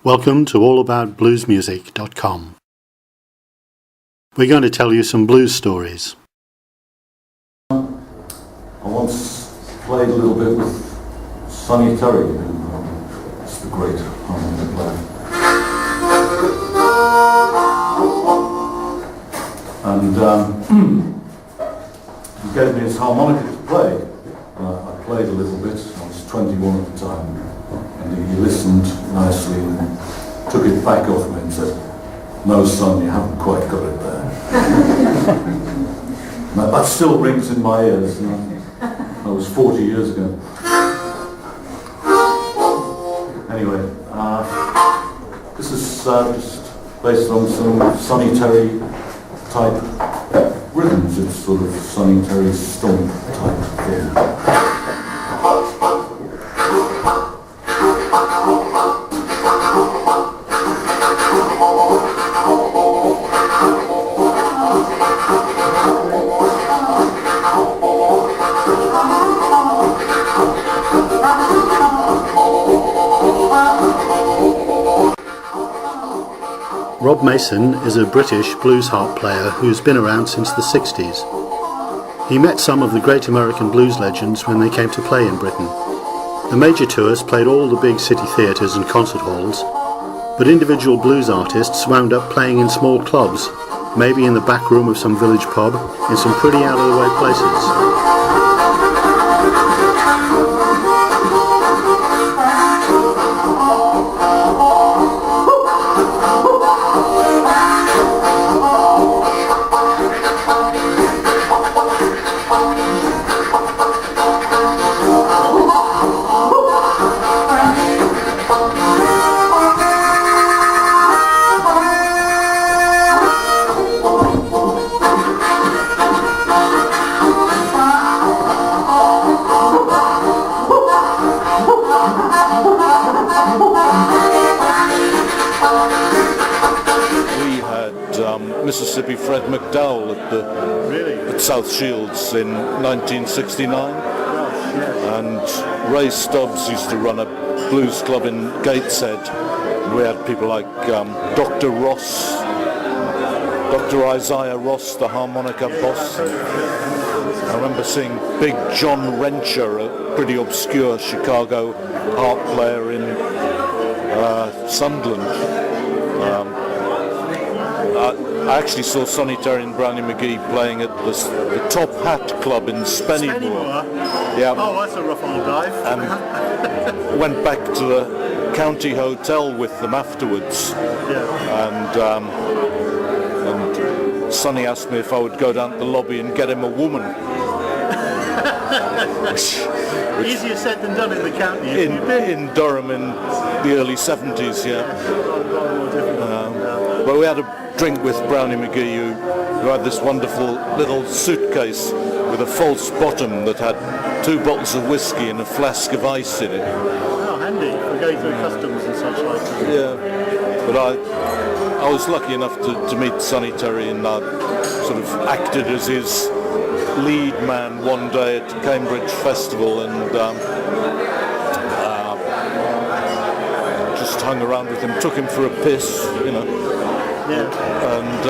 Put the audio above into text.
Welcome to allaboutbluesmusic.com. We're going to tell you some blues stories. I once played a little bit with Sonny Terry, it's the great harmonica player. And he gave me his harmonica to play. I played a little bit, I was 21 at the time, and he listened nicely and took it back off me and said, "No son, you haven't quite got it there." That still rings in my ears. That was 40 years ago. Anyway, this is just based on some Sonny Terry type rhythms. It's sort of Sonny Terry stomp type thing. Rob Mason is a British blues harp player who's been around since the 60s. He met some of the great American blues legends when they came to play in Britain. The major tours played all the big city theatres and concert halls, but individual blues artists wound up playing in small clubs, maybe in the back room of some village pub, in some pretty out-of-the-way places. Mississippi Fred McDowell at South Shields in 1969. And Ray Stubbs used to run a blues club in Gateshead. We had people like Dr. Ross, Dr. Isaiah Ross, the harmonica boss. I remember seeing Big John Rencher, a pretty obscure Chicago harp player in Sunderland. I actually saw Sonny Terry and Brownie McGee playing at the Top Hat Club in Spennymoor. Yeah. Oh, that's a rough old dive. And went back to the county hotel with them afterwards. Yeah. And Sonny asked me if I would go down to the lobby and get him a woman. Easier said than done in the county. In Durham in the early 70s, yeah. But we had a drink with Brownie McGee, who had this wonderful little suitcase with a false bottom that had 2 bottles of whiskey and a flask of ice in it. Oh, handy for going through customs and such like that. Yeah, but I was lucky enough to meet Sonny Terry, and I sort of acted as his lead man one day at Cambridge Festival, and just hung around with him, took him for a piss, you know. Yeah. And